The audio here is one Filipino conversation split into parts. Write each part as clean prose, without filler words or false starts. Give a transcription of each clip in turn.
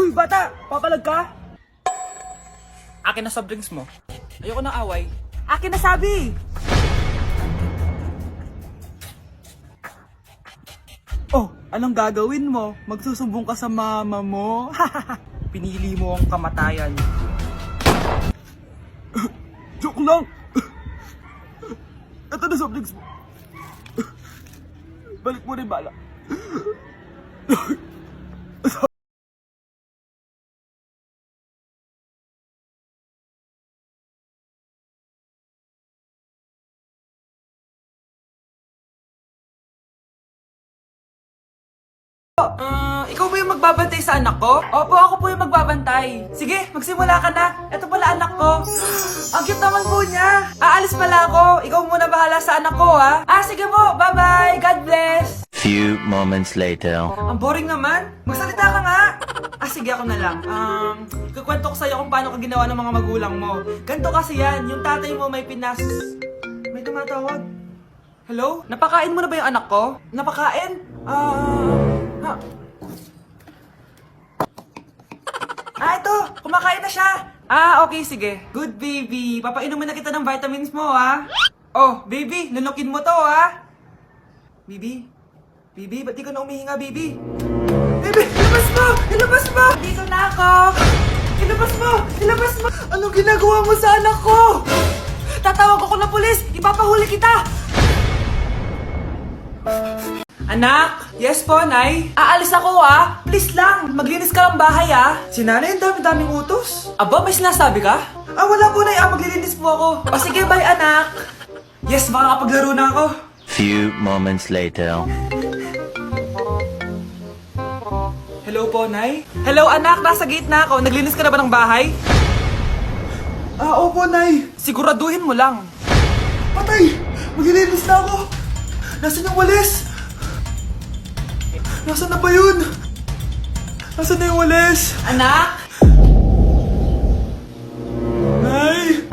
Uy, bata! Papalag ka? Akin na soft drinks mo. Ayoko ng away. Akin na sabi! Oh, anong gagawin mo? Magsusumbong ka sa mama mo? Pinili mo ang kamatayan. Joke lang! Ito na soft drinks mo. Balik mo rin bala. Ikaw ba yung magbabantay sa anak ko? Opo, ako po yung magbabantay. Sige, magsimula ka na. Ito pala anak ko. Ang cute naman po niya. Aalis pala ako. Ikaw muna bahala sa anak ko, ha? Sige po, bye-bye. God bless. Few moments later. Ang boring naman. Magsalita ka nga. Sige, ako na lang. Kukwento ko sa'yo kung paano ka ginawa ng mga magulang mo. Ganto kasi yan. Yung tatay mo may May tumatawag. Hello? Napakain mo na ba yung anak ko? Napakain? Ito! Kumakain na siya! Okay, sige. Good, baby. Papainumin na kita ng vitamins mo, ha? Oh, baby, lunukin mo to, ha? Baby? Baby, ba't di ka na umihinga, baby? Baby, ilabas mo! Ilabas mo! Dito na ako! Ilabas mo! Ilabas mo! Anong ginagawa mo sa anak ko? Tatawag ako ng pulis! Ipapahuli kita! Anak! Yes po, Nay? Aalis ako, ah! Please lang! Maglinis ka ng bahay, ah! Si Nanay, ang dami-daming utos. Aba, may sinasabi ka? Wala po, Nay. Maglilinis po ako. Sige, bye, anak! Yes, makakapaglaro na ako. Few moments later. Hello po, Nay? Hello, anak! Nasa gate na ako. Naglinis ka na ba ng bahay? Opo, Nay. Siguraduhin mo lang. Patay! Maglilinis na ako! Nasaan yung walis? Nasaan na ba yun? Nasaan na yung walis? Anak? Nay!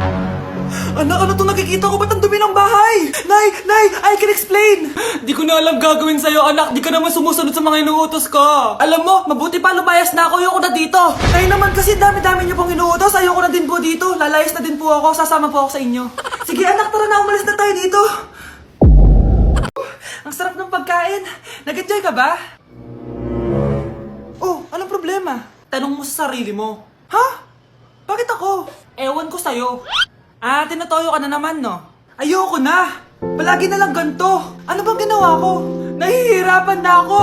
Anak, ano itong nakikita ko? Ba't ang dumi ng bahay? Nay! Nay! I can explain! Di ko na alam gagawin sa'yo, anak. Di ka naman sumusunod sa mga inuutos ko. Alam mo, mabuti pa lumayas na ako. Ayoko na dito. Nay naman kasi dami-dami niyo pong inuutos. Ayoko na din po dito. Lalayas na din po ako. Sasama po ako sa inyo. Sige, anak, tara na. Umalis na tayo dito. Ang sarap ng pagkain. Nag-enjoy ka ba? Oh, anong problema? Tanong mo sa sarili mo. Ha? Bakit ako? Ewan ko sa'yo. Tinatoyo ka na naman, no? Ayoko na. Palagi na lang ganito. Ano bang ginawa ko? Nahihirapan na ako.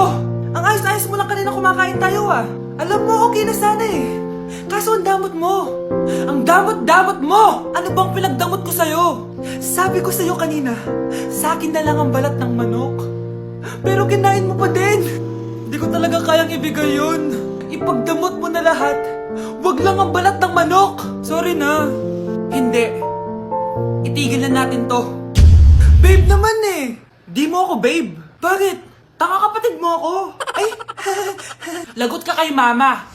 Ang ayos-ayos mo lang kanina kumakain tayo, ah. Alam mo, okay na sana eh. Kaso ang damot mo. Ang damot-damot mo! Ano bang pinagdamot ko sa'yo? Sabi ko sa'yo kanina, sa akin na lang ang balat ng manok. Pero kinain mo pa din. Hindi ko talaga kayang ibigay yun. Ipagdamot mo na lahat. Wag lang ang balat ng manok. Sorry na. Hindi. Itigil na natin to. Babe naman eh. Di mo ako babe. Bakit? Tanga kapatid mo ako. Ay, lagot ka kay mama.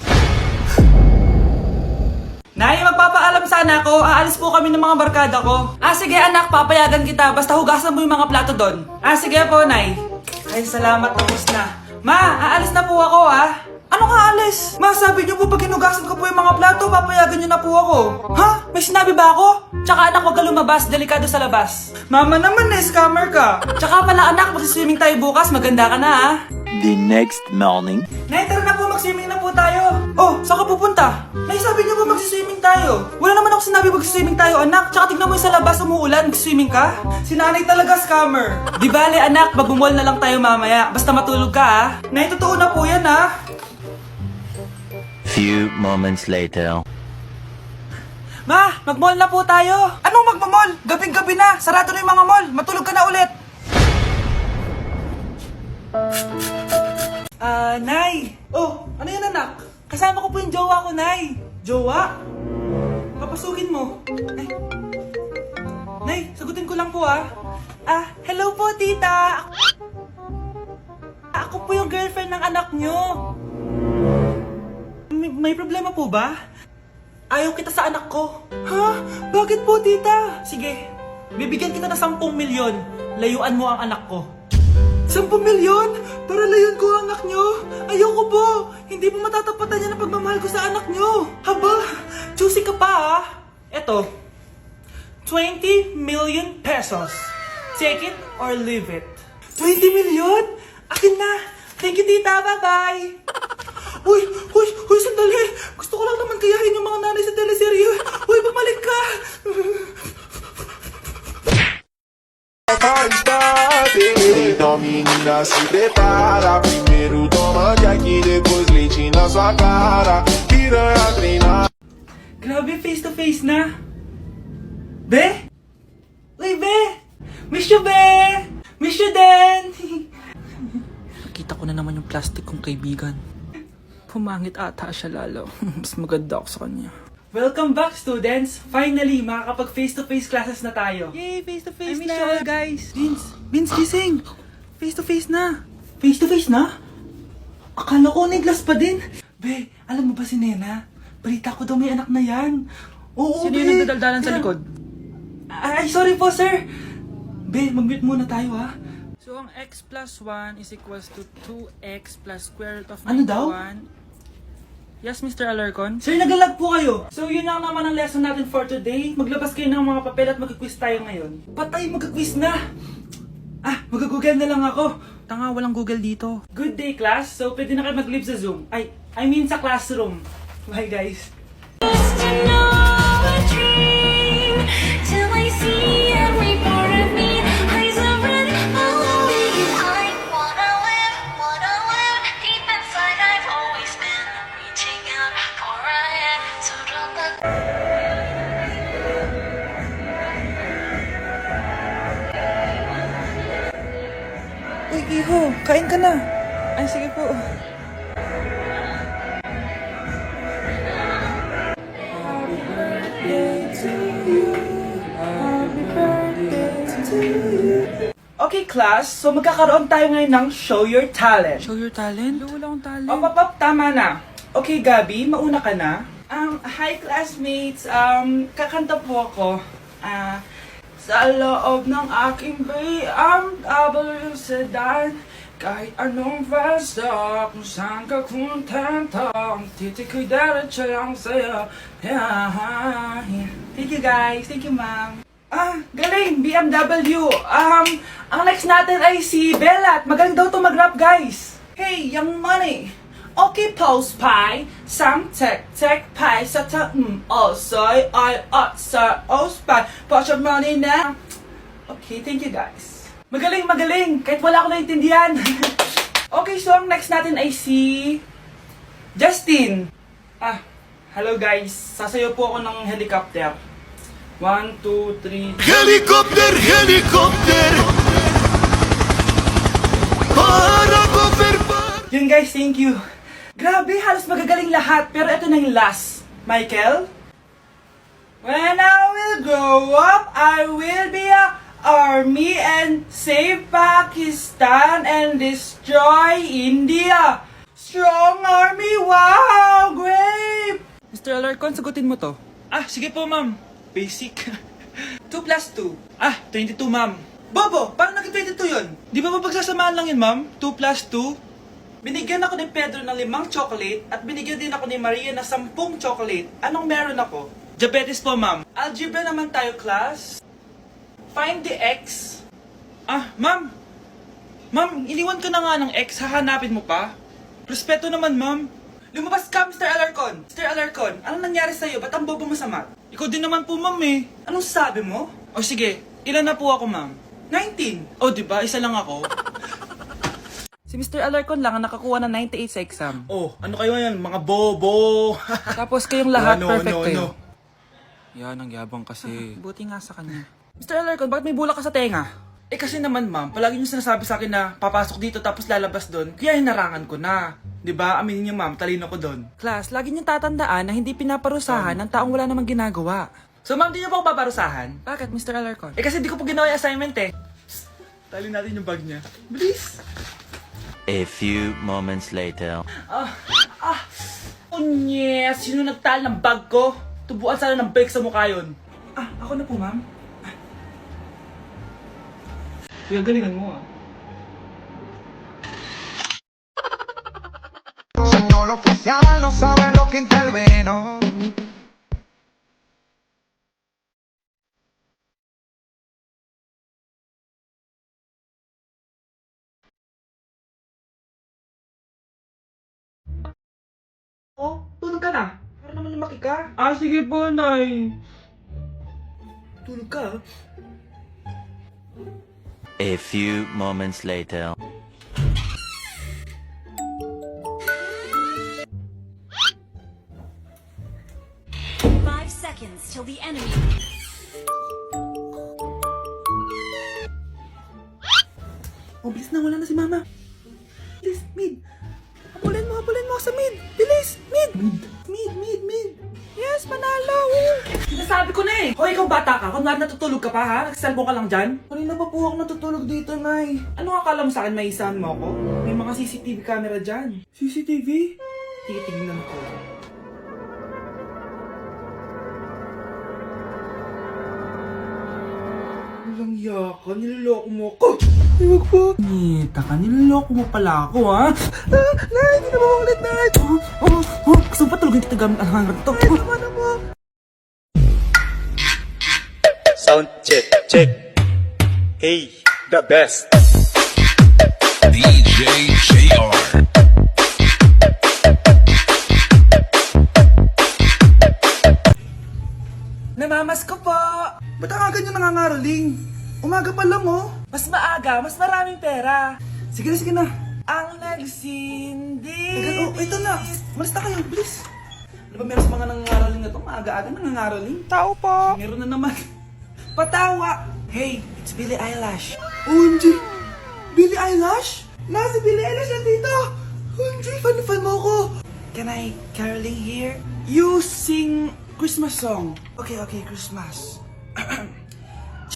Nay, magpapaalam sana ako. Aalis po kami ng mga barkada ko. Sige anak, papayagan kita. Basta hugasan mo yung mga plato doon. Sige po, Nay. Ay, salamat. Tapos na. Ma, aalis na po ako, Ano nga alis? Ma, sabi niyo po pag hinugasan ko po yung mga plato, papayagan niyo na po ako. Ha? May sinabi ba ako? Tsaka anak, huwag ka lumabas. Delikado sa labas. Mama naman scammer ka. Tsaka pala anak, magsiswimming tayo bukas. Maganda ka na, The next morning. Nay, tara na po, mag-swimming na po tayo. Oh, saan ka pupunta? Nay, sabi niyo ba mag-swimming tayo? Wala naman ako sinabi mag-swimming tayo, anak. Tsaka tignan mo yung sa labas, umuulan, mag-swimming ka? Si Nanay talaga scammer. Di bale, anak, mag-mall na lang tayo mamaya. Basta matulog ka, Nay, totoo na po yan, Few moments later. Ma, mag-mall na po tayo. Anong mag-mall? Gabing-gabi na. Sarado na yung mga mall. Matulog ka na ulit. Nay! Oh, ano yan anak? Kasama ko po yung jowa ko, Nay. Jowa? Papasukin mo. Nay, sagutin ko lang po, hello po, tita. Ako po yung girlfriend ng anak nyo. May problema po ba? Ayaw kita sa anak ko. Ha? Bakit po, tita? Sige, bibigyan kita ng 10 milyon. Layuan mo ang anak ko. 10 milyon? Para layuan ko ang anak nyo? Ayoko po. Hindi po matatapatan yan ang pagmamahal ko sa or leave it. 20 million? Akin na! Thank you, tita! Bye-bye! Uy, sandali! Gusto ko lang naman kayahin yung mga nanay sa teleserye. Uy, bumalik ka! Então menina se prepara. Primeiro toma Jack, depois leite na sua cara. Piranha treinar. Grabe, face to face na! Be? Uy, Be! Miss you, Be! Miss you din! Nakita ko na naman yung plastic kong kaibigan. Pumangit ata siya lalo. Mas maganda ako sa kanya. Welcome back, students! Finally, makakapag face-to-face classes na tayo. Yay! Face-to-face na! I miss you all, guys! Vince, gising! Face-to-face na! Face-to-face na? Akala ko neglas pa din. Be, alam mo ba si Nena? Balita ko daw may anak na yan. Oo, Sino Be. yung nagdadaldalan sa likod? Ay, sorry po, sir! Be, mag-mute muna tayo, ha? So, ang x plus 1 is equals to 2x plus square root of 91. Ano daw? Yes, Mr. Alarcon? Sir, nagalag po kayo. So, yun lang naman ang lesson natin for today. Maglabas kayo ng mga papel at mag-quiz tayo ngayon. Patay, mag-quiz na! Mag-google na lang ako. Tanga, walang Google dito. Good day, class. So, pwede na kayo mag-leave sa Zoom. I mean sa classroom. Bye, guys. Just to know a dream till I see every part of me. Eyes are red, following it. I wanna live deep inside. I've always been reaching out for a hand. So don't let Uy, iho, kain ka na. Ay, sige po. Okay, class. So, magkakaroon tayo ngayon ng Show Your Talent. Show your talent? Wala akong talent. Op, tama na. Okay, Gabi, mauna ka na. Hi, classmates. Kakanta po ako. Sa loob ng aking BMW sedan, kahit anong basta, kung saan ka kontento, ang titik ko'y diretso lang sa'yo. Thank you, guys. Thank you, ma'am. Galing! BMW! Ang next natin ay si Bella at magaling daw to mag-rap, guys! Hey, Young Money! Okay, Pulse Pie! Sang tek pie sa soy, ay sa Pie! Put your money na! Okay, thank you, guys. Magaling! Kahit wala ko naintindihan. Okay, so ang next natin ay si Justin. Hello, guys. Sasayaw po ako ng helicopter. 1, 2, 3. Helicopter, helicopter. Para cover. Yun, guys, thank you. Grabe, halos magagaling lahat. Pero ito na yung last. Michael? When I will grow up, I will be a army and save Pakistan and destroy India. Strong army, wow, great! Mr. Alarcon, sagutin mo to. Sige po, ma'am. Basic. 2 plus 2. 22, ma'am. Bobo, paano naging 22 yun? Di ba mapagsasamaan lang yun, ma'am? 2 plus 2? Binigyan ako ni Pedro ng 5 chocolate at binigyan din ako ni Maria ng 10 chocolate. Anong meron ako? Diabetes po, ma'am. Algebra naman tayo, class. Find the x. Ma'am. Ma'am, iniwan ka na nga ng x. Hahanapin mo pa? Respeto naman, ma'am. Lumabas ka, Mr. Alarcon. Mr. Alarcon, anong nangyari sa'yo? Ba't ang bobo mo sa math? Ikaw din naman po, ma'am eh. Anong sabi mo? O sige, ilan na po ako, ma'am? 19. O, diba? Isa lang ako. Si Mr. Alarcon lang ang nakakuha ng 98 sa exam. Ano kayo yan? Mga bobo. Tapos kayong lahat perfect kayo. Yan, ang yabang kasi. Buti nga sa kanya. Mr. Alarcon, bakit may bulak ka sa tenga? Kasi naman, ma'am, palagi niyo sinasabi sa akin na papasok dito tapos lalabas doon. Kaya hinarangan ko na. 'Di ba? Aminin niyo, ma'am, talino ko doon. Class, lagi niyong tatandaan na hindi pinaparusahan ng taong wala namang ginagawa. So, ma'am, di niyo po ako paparusahan? Bakit, Mr. Alarcon? Kasi di ko po ginawa yung assignment eh. Tali natin yung bag niya. Bilis! A few moments later. Yes! Sino nagtal ng bag ko? Tubuan sana ng bake sa mukha yun. Ako na po, ma'am. Kuya, galingan mo Señor oficial, no sabe lo que intervino. Oh, tulog ka na. Para naman lumaki ka. Ah, sige po, Nay. Tulog ka. A few moments later. Five seconds till the enemy. Oh, bilis na. Wala na si Mama. Bilis, mid. Habulin mo ako sa mid. Bilis, mid. Mid. Yes, manalo. Sinasabi ko na eh. Hoy, ikaw bata ka. Kunwari natutulog ka pa ha? Nagsiselfon ka lang dyan? Kanina pa po ako natutulog dito, Nay. Ano akala mo sa akin, maisahan mo ako? May mga CCTV camera dyan. CCTV? Titingnan ko. Walang yaka, niloloko mo ako. Huwag po. Nita ka, niloloko mo pala ako, ha? Nay, hindi na maulit, Nay. Gusto mo pa tulogin kita gamit ang hangar to? Ay, tama na mo. Sound check, check. Hey, the best. DJ JR. Namamas ko po. Ba't ang aga nyo nangangaroling? Umaga pa lang, oh. Mas maaga, mas maraming pera. Sige na. Ang nagsindi. Oh, ito na. Malis na kayo, bilis. Ano ba meron sa mga nangangaroling na to? Maaga-aga nangangaroling? Tao po. Meron na naman. Patawa. Hey, it's Billie Eilish. OMG. Billie Eilish? Nasa Billie Eilish na dito. OMG, fan mo ko. Can I caroling here? You sing Christmas song. Okay, Christmas.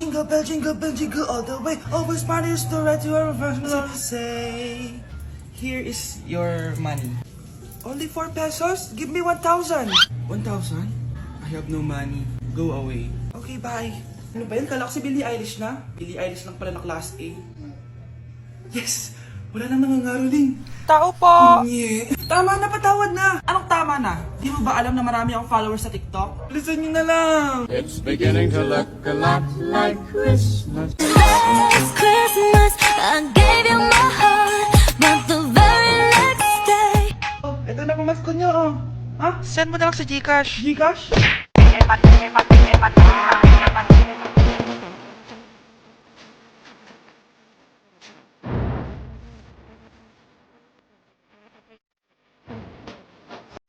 Jingle bell, jingle all the way. Always parties to right to our first love. Say, here is your money. Only 4 pesos? Give me 1,000. 1,000? I have no money. Go away. Okay, bye. Ano ba yan? Kala ko si Billie Eilish na. Billie Eilish lang pala na class A. Yes! Wala nang nangangaroling. Tao po! Tama na, patawad na! Anong tama na? Di mo ba alam na marami akong followers sa TikTok? Listen nyo na lang! It's beginning to look a lot like Christmas. Last Christmas, I gave you my heart, but the very next day. Oh, ito na pamasko nyo, oh. Ha? Send mo na lang sa Gcash. Gcash?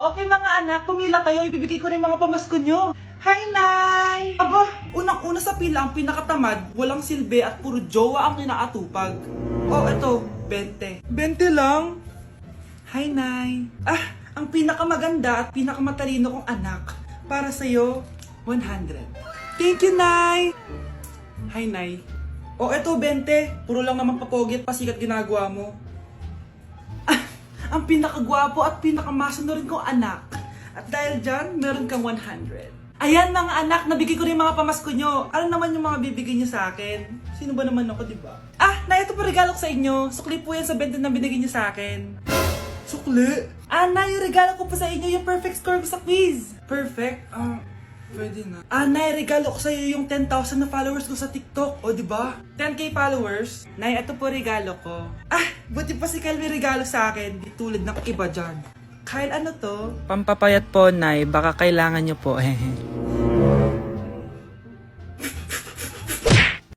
Okay mga anak, pumila kayo. Ibibigay ko na yung mga pamasko nyo. Hi, Nay! Aba, unang-una sa pila ang pinakatamad, walang silbi at puro jowa ang kinakatupag. Oh, eto, 20. 20 lang? Hi, Nay! Ah, ang pinakamaganda at pinakamatalino kong anak. Para sa'yo, 100. Thank you, Nay! Hi, Nay. Oh, eto, 20. Puro lang naman papogit, pasikat ginagawa mo. Ang pinakagwapo at pinakamasunod kong anak. At dahil dyan, meron kang 100. Ayan mga anak, nabigay ko rin yung mga pamasko nyo. Ano naman yung mga bibigay nyo sa akin? Sino ba naman ako, diba? Ah, na ito po regalo ko sa inyo. Sukli po yan sa 20 na binigay nyo sa akin. Sukli? Ah, na yung regalo ko po sa inyo, yung perfect score ko sa quiz. Perfect? Pwede na. Ah, Nay, regalo ko sa'yo yung 10,000 na followers ko sa TikTok. O, diba? 10k followers. Nay, ito po regalo ko. Ah, buti pa si Kyle may regalo sa akin. Di tulad ng iba dyan. Kyle, ano to? Pampapayat po, Nay. Baka kailangan nyo po.